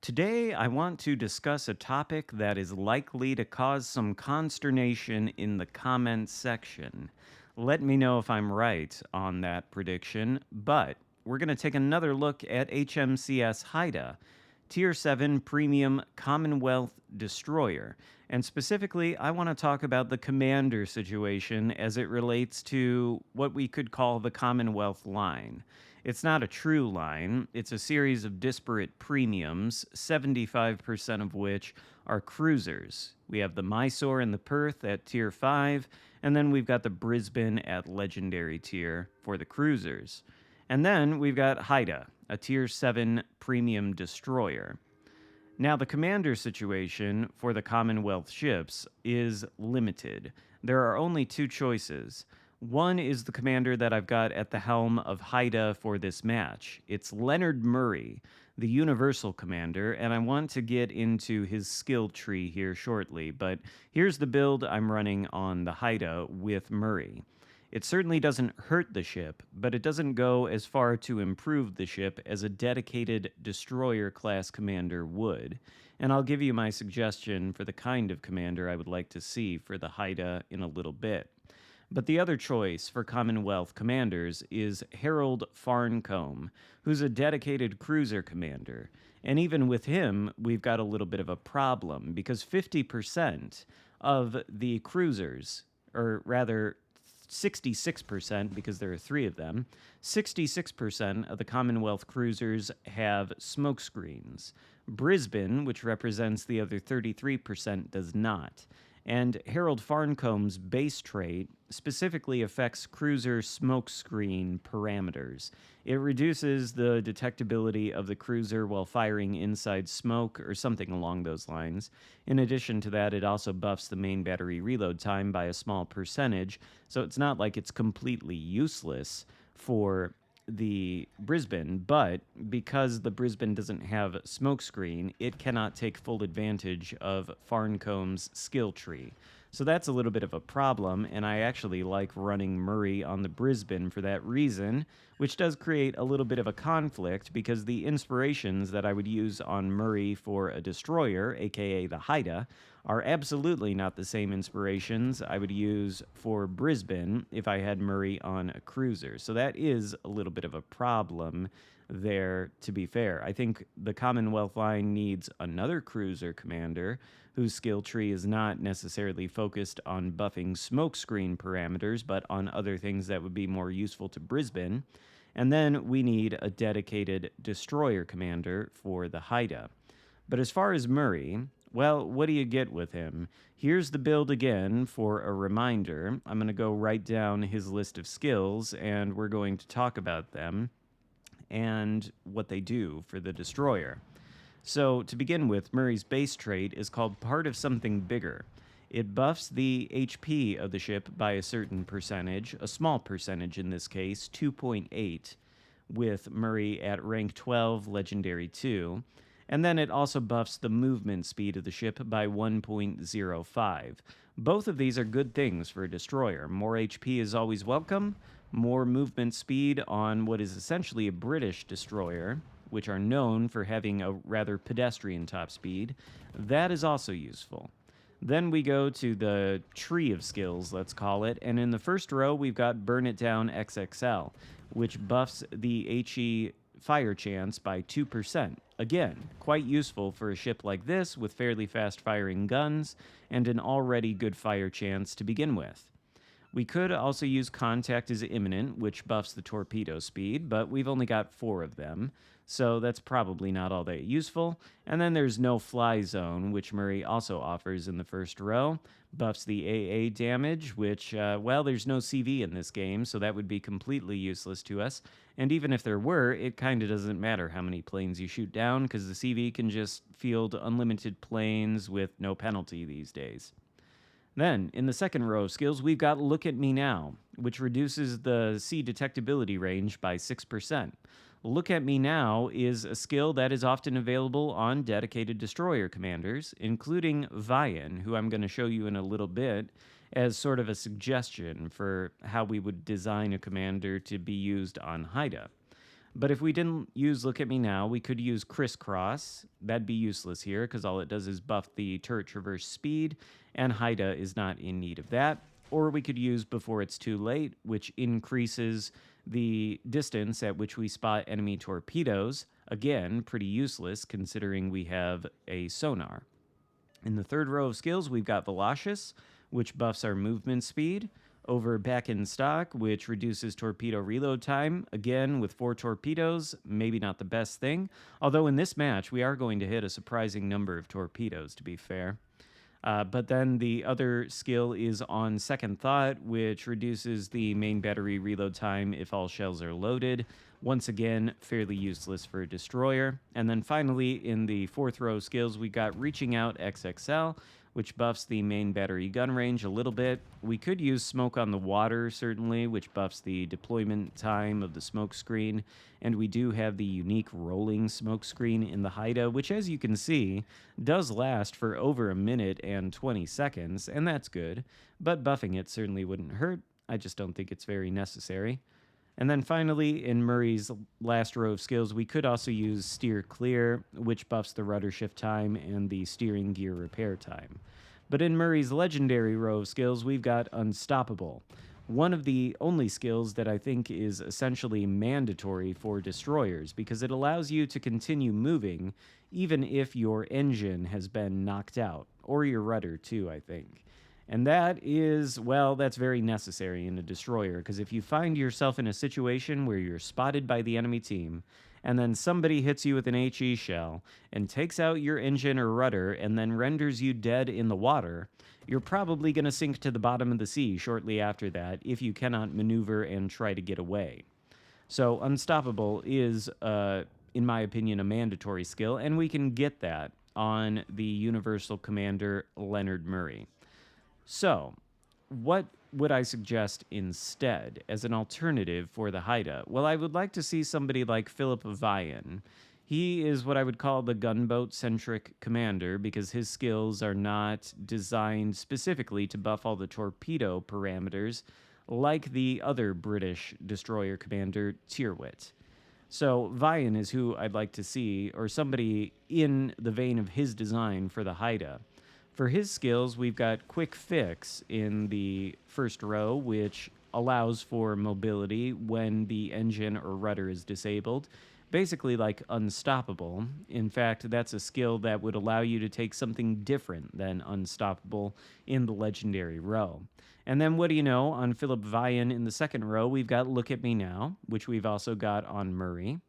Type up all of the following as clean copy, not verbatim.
Today, I want to discuss a topic that is likely to cause some consternation in the comments section. Let me know if I'm right on that prediction, but we're going to take another look at HMCS Haida, Tier 7 Premium Commonwealth Destroyer. And specifically, I want to talk about the commander situation as it relates to what we could call the Commonwealth line. It's not a true line, it's a series of disparate premiums, 75% of which are cruisers. We have the Mysore and the Perth at Tier 5, and then we've got the Brisbane at Legendary Tier for the cruisers. And then we've got Haida, a Tier 7 Premium Destroyer. Now, the commander situation for the Commonwealth ships is limited. There are only two choices. One is the commander that I've got at the helm of Haida for this match. It's Leonard Murray, the Universal Commander, and I want to get into his skill tree here shortly, but here's the build I'm running on the Haida with Murray. It certainly doesn't hurt the ship, but it doesn't go as far to improve the ship as a dedicated destroyer class commander would. And I'll give you my suggestion for the kind of commander I would like to see for the Haida in a little bit. But the other choice for Commonwealth commanders is Harold Farncomb, who's a dedicated cruiser commander. And even with him, we've got a little bit of a problem because 50% of the cruisers, or rather 66%, because there are three of them, 66% of the Commonwealth cruisers have smoke screens. Brisbane, which represents the other 33%, does not. And Harold Farncomb's base trait specifically affects cruiser smokescreen parameters. It reduces the detectability of the cruiser while firing inside smoke or something along those lines. In addition to that, it also buffs the main battery reload time by a small percentage, so it's not like it's completely useless for the Brisbane, but because the Brisbane doesn't have smokescreen, it cannot take full advantage of Farncomb's skill tree. So that's a little bit of a problem, and I actually like running Murray on the Brisbane for that reason, which does create a little bit of a conflict because the inspirations that I would use on Murray for a destroyer, aka the Haida, are absolutely not the same inspirations I would use for Brisbane if I had Murray on a cruiser. So that is a little bit of a problem there, to be fair. I think the Commonwealth line needs another cruiser commander whose skill tree is not necessarily focused on buffing smokescreen parameters, but on other things that would be more useful to Brisbane. And then we need a dedicated destroyer commander for the Haida. But as far as Murray, well, what do you get with him? Here's the build again for a reminder. I'm going to go write down his list of skills, and we're going to talk about them and what they do for the destroyer. So, to begin with, Murray's base trait is called Part of Something Bigger. It buffs the HP of the ship by a certain percentage, a small percentage in this case, 2.8, with Murray at rank 12, Legendary 2. And then it also buffs the movement speed of the ship by 1.05. Both of these are good things for a destroyer. More HP is always welcome. More movement speed on what is essentially a British destroyer, which are known for having a rather pedestrian top speed, that is also useful. Then we go to the tree of skills, let's call it, and in the first row we've got Burn It Down XXL, which buffs the HE fire chance by 2%. Again, quite useful for a ship like this with fairly fast firing guns and an already good fire chance to begin with. We could also use Contact is Imminent, which buffs the torpedo speed, but we've only got 4 of them, so that's probably not all that useful. And then there's No Fly Zone, which Murray also offers in the first row, buffs the AA damage, which, well, there's no CV in this game, so that would be completely useless to us. And even if there were, it kind of doesn't matter how many planes you shoot down, because the CV can just field unlimited planes with no penalty these days. Then, in the second row of skills, we've got Look at Me Now, which reduces the C detectability range by 6%. Look at Me Now is a skill that is often available on dedicated destroyer commanders, including Vian, who I'm going to show you in a little bit, as sort of a suggestion for how we would design a commander to be used on Haida. But if we didn't use Look at Me Now, we could use Crisscross. That'd be useless here because all it does is buff the turret traverse speed, and Haida is not in need of that. Or we could use Before It's Too Late, which increases the distance at which we spot enemy torpedoes. Again, pretty useless considering we have a sonar. In the third row of skills, we've got Velocious, which buffs our movement speed, over Back in Stock, which reduces torpedo reload time. Again, with 4 torpedoes, maybe not the best thing. Although in this match, we are going to hit a surprising number of torpedoes, to be fair. But then the other skill is on Second Thought, which reduces the main battery reload time if all shells are loaded. Once again, fairly useless for a destroyer. And then finally, in the fourth row of skills, we got Reaching Out XXL, which buffs the main battery gun range a little bit. We could use Smoke on the Water, certainly, which buffs the deployment time of the smoke screen. And we do have the unique rolling smoke screen in the Haida, which, as you can see, does last for over a minute and 20 seconds, and that's good. But buffing it certainly wouldn't hurt. I just don't think it's very necessary. And then finally, in Murray's last row of skills, we could also use Steer Clear, which buffs the rudder shift time and the steering gear repair time. But in Murray's legendary row of skills, we've got Unstoppable, one of the only skills that I think is essentially mandatory for destroyers, because it allows you to continue moving even if your engine has been knocked out, or your rudder too, I think. And that is, well, that's very necessary in a destroyer, because if you find yourself in a situation where you're spotted by the enemy team, and then somebody hits you with an HE shell and takes out your engine or rudder and then renders you dead in the water, you're probably going to sink to the bottom of the sea shortly after that if you cannot maneuver and try to get away. So Unstoppable is, in my opinion, a mandatory skill, and we can get that on the Universal Commander Leonard Murray. So, what would I suggest instead as an alternative for the Haida? Well, I would like to see somebody like Philip Vian. He is what I would call the gunboat-centric commander because his skills are not designed specifically to buff all the torpedo parameters like the other British destroyer commander, Tyrwhitt. So Vian is who I'd like to see, or somebody in the vein of his design for the Haida. For his skills, we've got Quick Fix in the first row, which allows for mobility when the engine or rudder is disabled. Basically like Unstoppable. In fact, that's a skill that would allow you to take something different than Unstoppable in the legendary row. And then what do you know, on Philip Vian in the second row, we've got Look at Me Now, which we've also got on Murray.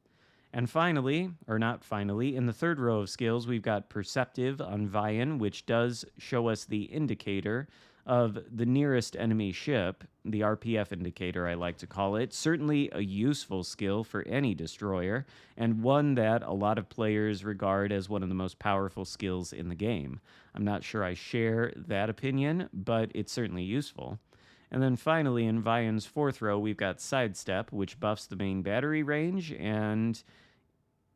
And finally, or not finally, in the third row of skills, we've got Perceptive on Vian, which does show us the indicator of the nearest enemy ship, the RPF indicator, I like to call it. Certainly a useful skill for any destroyer, and one that a lot of players regard as one of the most powerful skills in the game. I'm not sure I share that opinion, but it's certainly useful. And then finally, in Vian's fourth row, we've got Sidestep, which buffs the main battery range and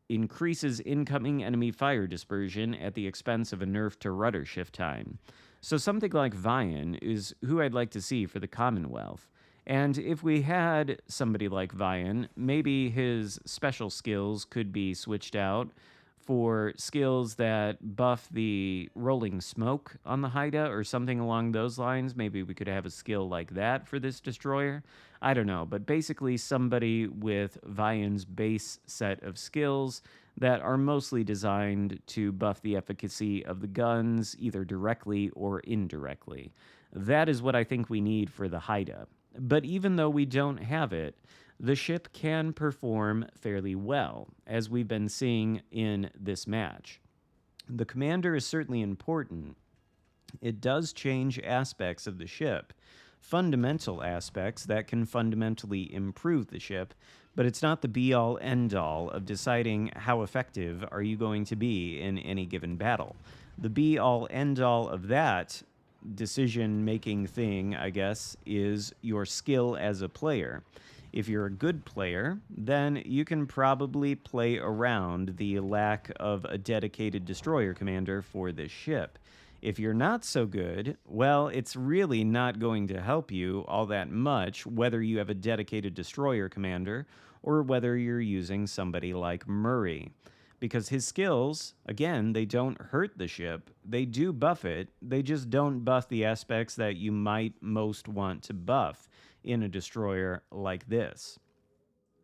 increases incoming enemy fire dispersion at the expense of a nerf to rudder shift time. So something like Vian is who I'd like to see for the Commonwealth. And if we had somebody like Vian, maybe his special skills could be switched out for skills that buff the rolling smoke on the Haida or something along those lines. Maybe we could have a skill like that for this destroyer. I don't know, but basically somebody with Vian's base set of skills that are mostly designed to buff the efficacy of the guns, either directly or indirectly. That is what I think we need for the Haida. But even though we don't have it, the ship can perform fairly well, as we've been seeing in this match. The commander is certainly important. It does change aspects of the ship, fundamental aspects that can fundamentally improve the ship, but it's not the be-all, end-all of deciding how effective are you going to be in any given battle. The be-all, end-all of that decision-making thing, I guess, is your skill as a player. If you're a good player, then you can probably play around the lack of a dedicated destroyer commander for this ship. If you're not so good, well, it's really not going to help you all that much whether you have a dedicated destroyer commander or whether you're using somebody like Murray. Because his skills, again, they don't hurt the ship, they do buff it, they just don't buff the aspects that you might most want to buff in a destroyer like this.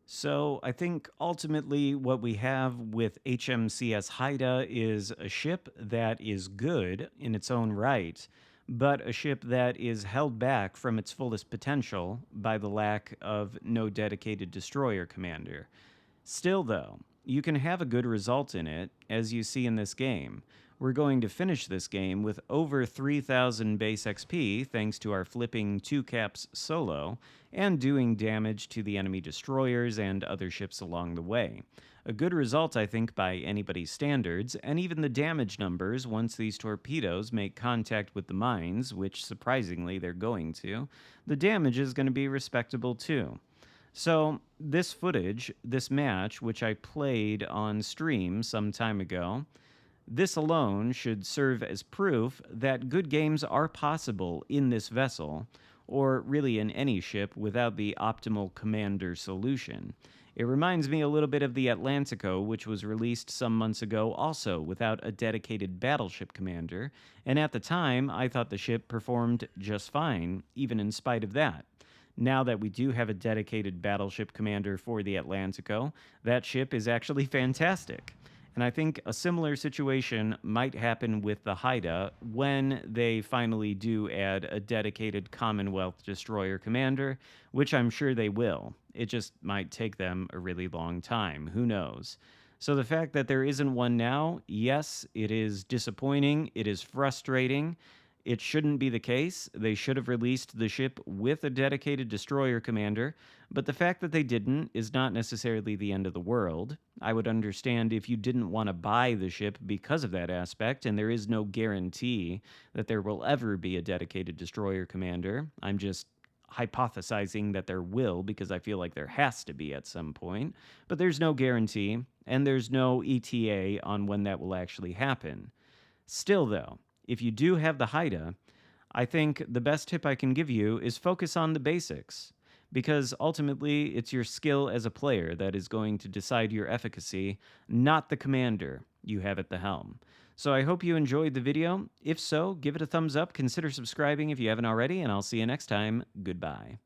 So I think ultimately what we have with HMCS Haida is a ship that is good in its own right, but a ship that is held back from its fullest potential by the lack of no dedicated destroyer commander. Still, though, you can have a good result in it, as you see in this game. We're going to finish this game with over 3,000 base XP thanks to our flipping 2 caps solo, and doing damage to the enemy destroyers and other ships along the way. A good result, I think, by anybody's standards, and even the damage numbers once these torpedoes make contact with the mines, which surprisingly they're going to, the damage is going to be respectable too. So, this footage, this match, which I played on stream some time ago, this alone should serve as proof that good games are possible in this vessel, or really in any ship without the optimal commander solution. It reminds me a little bit of the Atlantico, which was released some months ago also without a dedicated battleship commander, and at the time I thought the ship performed just fine, even in spite of that. Now that we do have a dedicated battleship commander for the Atlantico, that ship is actually fantastic. And I think a similar situation might happen with the Haida when they finally do add a dedicated Commonwealth destroyer commander, which I'm sure they will. It just might take them a really long time. Who knows? So the fact that there isn't one now, yes, it is disappointing. It is frustrating. It shouldn't be the case. They should have released the ship with a dedicated destroyer commander, but the fact that they didn't is not necessarily the end of the world. I would understand if you didn't want to buy the ship because of that aspect, and there is no guarantee that there will ever be a dedicated destroyer commander. I'm just hypothesizing that there will because I feel like there has to be at some point, but there's no guarantee, and there's no ETA on when that will actually happen. Still, though, if you do have the Haida, I think the best tip I can give you is focus on the basics, because ultimately it's your skill as a player that is going to decide your efficacy, not the commander you have at the helm. So I hope you enjoyed the video. If so, give it a thumbs up, consider subscribing if you haven't already, and I'll see you next time. Goodbye.